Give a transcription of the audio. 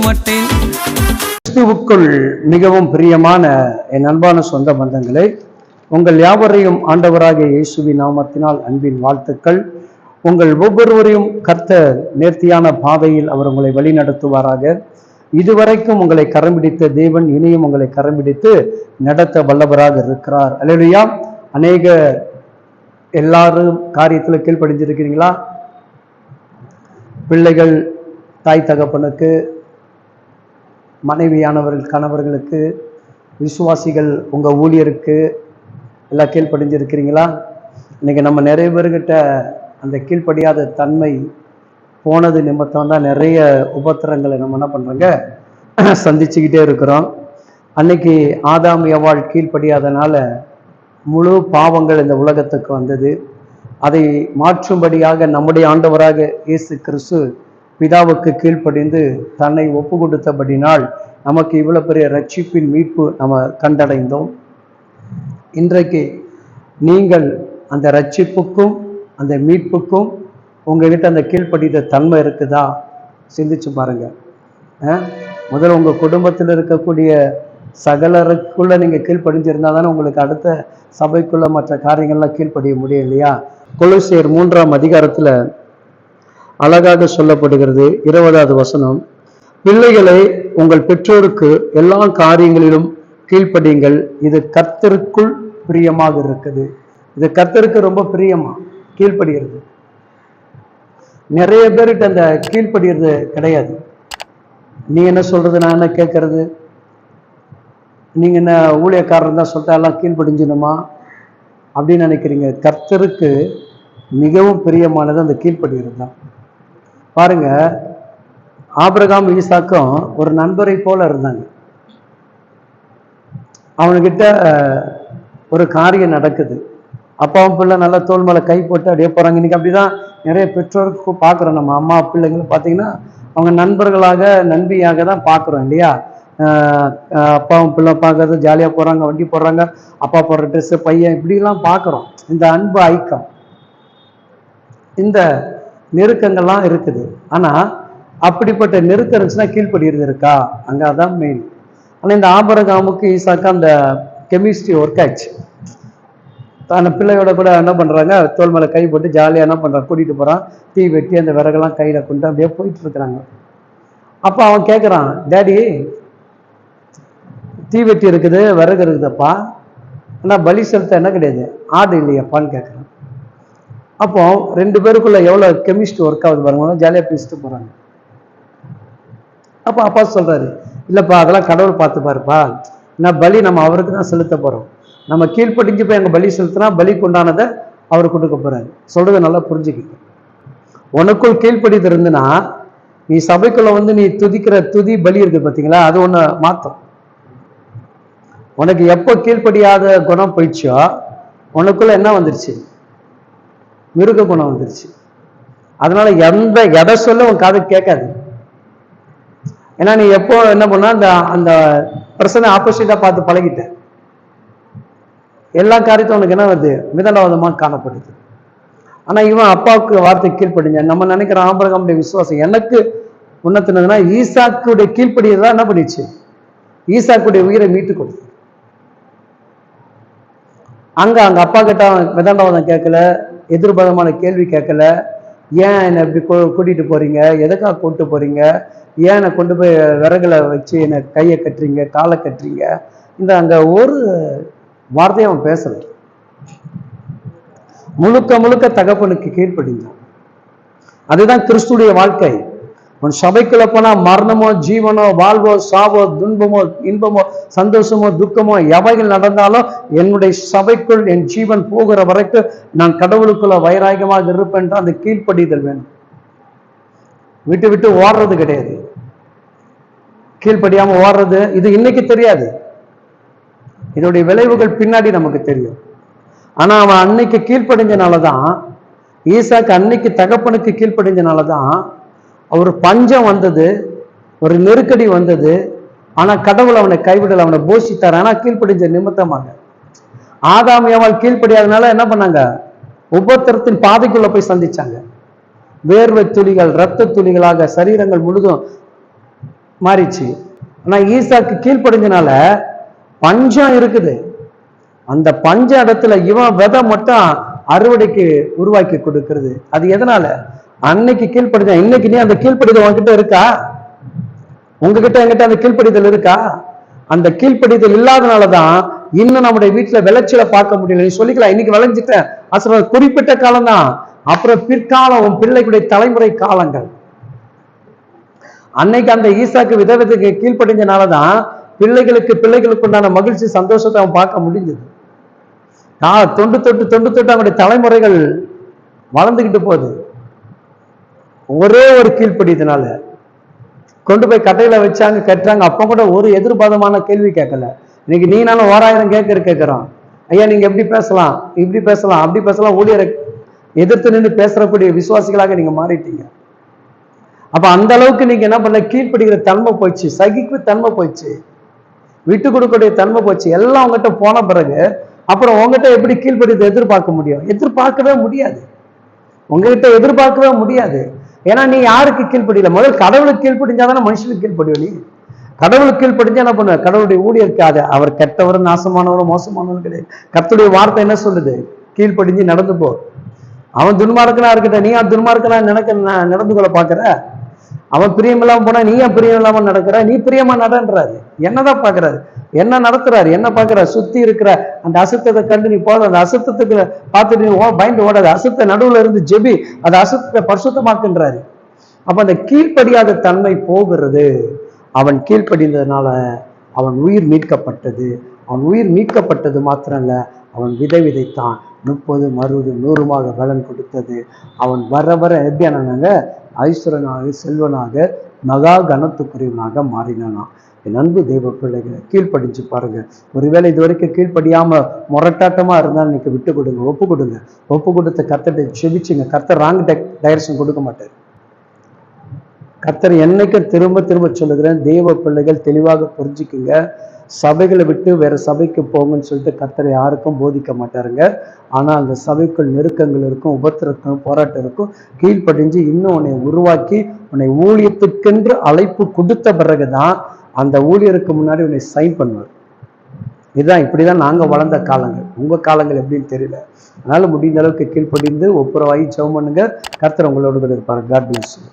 மாட்டேன். கிறிஸ்துவுக்குள் மிகவும் பிரியமான என் அன்பான சொந்த பந்தங்களே, உங்கள் யாவரையும் ஆண்டவராகிய இயேசுவின் நாமத்தினால் அன்பின் வாழ்த்துக்கள். உங்கள் ஒவ்வொருவரையும் கர்த்தர் நேர்த்தியான பாதையில் அவர் உங்களை வழி நடத்துவாராக. இதுவரைக்கும் உங்களை கரம்பிடித்த தேவன் இனியும் உங்களை கரம்பிடித்து நடத்த வல்லவராக இருக்கிறார். அல்லேலூயா. அநேக எல்லாரும் காரியத்தில் கீழ்ப்படிஞ்சிருக்கிறீங்களா? பிள்ளைகள் தாய் தகப்பனுக்கு, மனைவியானவர்கள் கணவர்களுக்கு, விசுவாசிகள் உங்கள் ஊழியருக்கு எல்லாம் கீழ்ப்படிஞ்சிருக்கிறீங்களா? இன்னைக்கு நம்ம நிறைய பேர்கிட்ட அந்த கீழ்ப்படியாத தன்மை போனது நிமித்தம் தான் நிறைய உபத்திரங்களை நம்ம என்ன பண்ணுறோங்க சந்திச்சுக்கிட்டே இருக்கிறோம். அன்னைக்கு ஆதாம் ஏவாள் கீழ்ப்படியாதனால முழு பாவங்கள் இந்த உலகத்துக்கு வந்தது. அதை மாற்றும்படியாக நம்முடைய ஆண்டவராக இயேசு கிறிஸ்து பிதாவுக்கு கீழ்ப்படிந்து தன்னை ஒப்பு கொடுத்தபடினால் நமக்கு இவ்வளவு பெரிய ரட்சிப்பின் மீட்பு நம்ம கண்டடைந்தோம். இன்றைக்கு நீங்கள் அந்த ரட்சிப்புக்கும் அந்த மீட்புக்கும் உங்ககிட்ட அந்த கீழ்ப்படித தன்மை இருக்குதா? சிந்திச்சு பாருங்க. முதல்ல உங்க குடும்பத்தில் இருக்கக்கூடிய சகலருக்குள்ள நீங்க கீழ்ப்படிஞ்சிருந்தா தானே உங்களுக்கு அடுத்த சபைக்குள்ள மற்ற காரியங்கள்லாம் கீழ்ப்படிய முடியும் இல்லையா? கொலோசியர் 3ஆம் அதிகாரத்துல அழகாக சொல்லப்படுகிறது. 20வது வசனம், பிள்ளைகளை உங்கள் பெற்றோருக்கு எல்லா காரியங்களிலும் கீழ்ப்படியுங்கள், இது கர்த்தருக்குள் பிரியமாக இருக்குது. இது கர்த்தருக்கு ரொம்ப பிரியமா கீழ்ப்படுகிறது. நிறைய பேர்கிட்ட அந்த கீழ்ப்படுகிறது கிடையாது. நீ என்ன சொல்றது, நான் என்ன கேட்கறது, நீங்க என்ன ஊழியக்காரர் தான் சொல்லிட்டா எல்லாம் கீழ்ப்படிஞ்சணுமா அப்படின்னு நினைக்கிறீங்க. கர்த்தருக்கு மிகவும் பிரியமானது அந்த கீழ்ப்படுகிறது தான். பாருங்க, ஆபிரகாம் ஈசாக்கும் ஒரு நண்பரை போல இருந்தாங்க. அவனுக்கிட்ட ஒரு காரியம் நடக்குது, அப்பாவும் பிள்ளை நல்லா தோல் மேலே கை போட்டு அப்படியே போறாங்க. இன்னைக்கு அப்படிதான் நிறைய பெற்றோருக்கு பார்க்குறோம். நம்ம அம்மா பிள்ளைங்களும் பார்த்தீங்கன்னா அவங்க நண்பர்களாக நண்பியாக தான் பார்க்குறோம் இல்லையா? அப்பாவும் பிள்ளை பார்க்கறது, ஜாலியாக போகிறாங்க, வண்டி போடுறாங்க, அப்பா போடுற ட்ரெஸ்ஸு, பையன், இப்படிலாம் பார்க்குறோம். இந்த அன்பு ஐக்கம், இந்த நெருக்கங்கள்லாம் இருக்குது. ஆனால் அப்படிப்பட்ட நெருக்கம் இருந்துச்சுன்னா கீழ்ப்படுகிறது இருக்கா? அங்கே அதான் மெயின். ஆனால் இந்த ஆபிரகாமுக்கு ஈசாக்கு அந்த கெமிஸ்ட்ரி ஒர்க் ஆச்சு. அந்த பிள்ளையோட கூட என்ன பண்ணுறாங்க, தோல் மேலே கை போட்டு ஜாலியாக என்ன பண்ணுறாங்க, கூட்டிகிட்டு போகிறான், தீ வெட்டி அந்த விறகெல்லாம் கையில் கொண்டு அப்படியே போயிட்டு இருக்கிறாங்க. அப்போ அவன் கேட்குறான், டேடி தீ வெட்டி இருக்குது, விறகு இருக்குதுப்பா, ஆனால் பலி செலுத்த என்ன கிடையாது, ஆடு இல்லையாப்பான்னு கேட்குறான். அப்போ 2 பேருக்குள்ள எவ்வளோ கெமிஸ்ட்ரி ஒர்க் ஆகுது பாருங்க, ஜாலியாக பேசிட்டு போகிறாங்க. அப்போ அப்பா சொல்கிறாரு, இல்லைப்பா அதெல்லாம் கடவுள் பார்த்து பாருப்பா, நான் பலி நம்ம அவருக்கு தான் செலுத்த போகிறோம், நம்ம கீழ்ப்படிஞ்சு போய் அங்கே பலி செலுத்தினா பலி கொண்டானதை அவர் கொடுக்க போறாரு. சொல்றது நல்லா புரிஞ்சுக்கிட்டு, உனக்குள் கீழ்ப்படிது இருந்துன்னா நீ சபைக்குள்ள வந்து நீ துதிக்கிற துதி பலி இருக்கு பார்த்தீங்களா, அது ஒன்று மாற்றும். உனக்கு எப்போ கீழ்ப்படியாத குணம் போயிடுச்சோ உனக்குள்ள என்ன வந்துருச்சு, மிருக குணம் வந்துருச்சு. அதனால எந்த எடை சொல்ல உன் காது கேட்காது. ஏன்னா நீ எப்போ என்ன பண்ணா அந்த அந்த பிரச்சனை ஆப்போசிட்டா பார்த்து பழகிட்ட, எல்லா காரியத்தையும் உனக்கு என்ன வருது, மிதனவாதமாக காணப்படுது. ஆனா இவன் அப்பாவுக்கு வார்த்தை கீழ்ப்படிஞ்ச, நம்ம நினைக்கிற ஆபிரகாமுடைய விசுவாசம் எனக்கு உன்னத்தினதுன்னா ஈசாக்குடைய கீழ்ப்படியதான் என்ன பண்ணிச்சு, ஈசாக்குடைய உயிரை மீட்டு கொடுத்து. அங்க அப்பா கிட்ட மிதனவாதம் கேட்கல, எதிர்பாதமான கேள்வி கேட்கல. ஏன் என்னை இப்படி கூட்டிட்டு போறீங்க, எதுக்காக கூப்பிட்டு போறீங்க, ஏன் என்னை கொண்டு போய் விறகுல வச்சு என்னை கையை கட்டுறீங்க, காலை கட்டுறீங்க, இந்த அங்க ஒரு வார்த்தையை அவன் பேசல. முழுக்க முழுக்க தகப்பனுக்கு கீழ்ப்படிந்தான். அதுதான் கிறிஸ்துடைய வாழ்க்கை. உன் சபைக்குள்ள போனா மரணமோ ஜீவனோ வாழ்வோ சாவோ துன்பமோ இன்பமோ சந்தோஷமோ துக்கமோ எவைகள் நடந்தாலும் என்னுடைய சபைக்குள் என் ஜீவன் போகிற வரைக்கும் நான் கடவுளுக்குள்ள வைராகியமாக இருப்பேன். அந்த கீழ்ப்படிதல் வேணும். விட்டு விட்டு ஓடுறது கிடையாது. கீழ்ப்படியாம ஓடுறது இது இன்னைக்கு தெரியாது, இதனுடைய விளைவுகள் பின்னாடி நமக்கு தெரியும். ஆனா அவன் அன்னைக்கு கீழ்ப்படிஞ்சனாலதான், ஈசாக்கு அன்னைக்கு தகப்பனுக்கு கீழ்ப்படிஞ்சனாலதான் ஒரு பஞ்சம் வந்தது, ஒரு நெருக்கடி வந்தது. ஆனா கடவுள் அவனை கைவிடல, அவனை போஷித்தார். ஆனா கீழ்ப்படிஞ்ச நிமித்தமாக. ஆதாம் ஏவாள் கீழ்ப்படியாதனால என்ன பண்ணாங்க, உபத்திரத்தின் பாதைக்குள்ள போய் சந்திச்சாங்க. வேர்வை துளிகள் இரத்த துளிகளாக சரீரங்கள் முழுதும் மாறிச்சு. ஆனா ஈசாக்கு கீழ்ப்படிஞ்சனால பஞ்சம் இருக்குது. அந்த பஞ்ச இடத்துல இவன் விதை மட்டும் அறுவடைக்கு உருவாக்கி கொடுக்கிறது. அது எதனால? அன்னைக்கு கீழ்ப்படிஞ்ச. இன்னைக்கு நீ அந்த கீழ்ப்படிதல் உங்ககிட்ட இருக்கா? உங்ககிட்ட என்கிட்ட அந்த கீழ்ப்படிதல் இருக்கா? அந்த கீழ்ப்படிதல் இல்லாதனாலதான் இன்னும் நம்முடைய வீட்டுல விளைச்சலை பார்க்க முடியல. நீ சொல்லிக்கலாம், இன்னைக்கு விளைஞ்சிட்ட அசல குறிப்பிட்ட காலம் தான், அப்புறம் பிற்காலம் உன் பிள்ளைகளுடைய தலைமுறை காலங்கள். அன்னைக்கு அந்த ஈசாக்கு விதவிதக்கு கீழ்ப்படிஞ்சனாலதான் பிள்ளைகளுக்கு உண்டான மகிழ்ச்சி சந்தோஷத்தை அவன் பார்க்க முடிஞ்சது. தொண்டு தொட்டு அவனுடைய தலைமுறைகள் வளர்ந்துகிட்டு போகுது. ஒரே ஒரு கீழ்ப்படியதுனால கொண்டு போய் கட்டையில வச்சாங்க, கட்டுறாங்க. அப்ப கூட ஒரு எதிர்பாதமான கேள்வி கேட்கல. இன்னைக்கு நீனாலும் 1000 கேட்கிறோம். ஐயா நீங்க எப்படி பேசலாம், இப்படி பேசலாம், அப்படி பேசலாம், ஊழியரை எதிர்த்து நின்று பேசுறக்கூடிய விசுவாசிகளாக நீங்க மாறிட்டீங்க. அப்ப அந்த அளவுக்கு நீங்க என்ன பண்ண, கீழ்ப்படுகிற தன்மை போயிடுச்சு, சகிப்பு தன்மை போயிடுச்சு, விட்டு கொடுக்கக்கூடிய தன்மை போச்சு. எல்லாம் உங்ககிட்ட போன பிறகு அப்புறம் உங்ககிட்ட எப்படி கீழ்ப்படியதை எதிர்பார்க்க முடியும்? எதிர்பார்க்கவே முடியாது. உங்ககிட்ட எதிர்பார்க்கவே முடியாது. ஏன்னா நீ யாருக்கு கீழ்ப்படியல? முதல் கடவுளுக்கு கீழ்ப்படிஞ்சாதானே மனுஷனுக்கு கீழ்ப்படியும். நீ கடவுளுக்கு கீழ்ப்படிஞ்சா என்ன பண்ணுவ? கடவுளுடைய ஊழியர்க்காக. அவர் கெட்டவரும் நாசமானவரும் மோசமானவரும் கிடையாது. கர்த்தருடைய வார்த்தை என்ன சொல்லுது? கீழ்ப்படிஞ்சு நடந்து போ. அவன் துன்மார்க்கனா இருக்கட்டும், நீ அவன் துன்மார்க்கனா நடந்து கொள்ள பாக்குற. அவன் பிரியம் இல்லாம போனா நீ ஏன் பிரியம் இல்லாம நடக்கிற? நீ பிரியமா நடன்றாரு. என்னதான் பாக்குறாரு? என்ன நடத்துறாரு? என்ன பாக்குறாரு? சுத்தி இருக்கிற அந்த அசுத்தத்தை கண்டு நீ போத, அந்த அசுத்தத்துக்கு பார்த்துட்டு நீ பயந்து ஓடாது. அசுத்த நடுவுல இருந்து ஜெபி அந்த அசுத்தத்தை பரிசுத்தமாக்குன்றாரு. அப்ப அந்த கீழ்ப்படியாத தன்மை போகிறது. அவன் கீழ்ப்படிந்ததுனால அவன் உயிர் மீட்கப்பட்டது. அவன் உயிர் மீட்கப்பட்டது மாத்திரம் இல்ல, அவன் விதைத்தான். 30, 60, 100 பலன் கொடுத்தது. அவன் வர வர எப்படியானாங்க? ஐஸ்வரனாக, செல்வனாக, மகா கனத்துக்குரியவனாக மாறினானா. என் அன்பு தெய்வ பிள்ளைகளை, கீழ்ப்படிஞ்சு பாருங்க. ஒருவேளை இது வரைக்கும் கீழ்ப்படியாம முரட்டாட்டமா இருந்தாலும் இன்னைக்கு விட்டு கொடுங்க, ஒப்பு கொடுங்க. ஒப்பு கொடுத்த கர்த்தர்கிட்ட செபிச்சுங்க. கர்த்தர் ராங் டைரக்ஷன் கொடுக்க மாட்டார். கர்த்தர் என்னைக்கும் திரும்ப திரும்ப சொல்லுகிறேன், தெய்வ பிள்ளைகள் தெளிவாக புரிஞ்சுக்குங்க. சபைகளை விட்டு வேற சபைக்கு போங்கன்னு சொல்லிட்டு கர்த்தர் யாருக்கும் போதிக்க மாட்டாருங்க. ஆனா அந்த சபைக்குள் நெருக்கங்கள் இருக்கும், உபத்திரக்கும், போராட்டம் இருக்கும். கீழ்ப்படிஞ்சு இன்னும் உன்னை உருவாக்கி உன்னை ஊழியத்துக்கென்று அழைப்பு கொடுத்த பிறகுதான் அந்த ஊழியருக்கு முன்னாடி உன்னை சைன் பண்ணுவார். இதுதான், இப்படிதான் நாங்க வளர்ந்த காலங்கள். உங்க காலங்கள் எப்படின்னு தெரியல. அதனால முடிந்த அளவுக்கு கீழ்ப்படிந்து ஒப்புரவாகி ஜெபம் பண்ணுங்க. கர்த்தர் உங்களோடு இருப்பாரு. God bless you.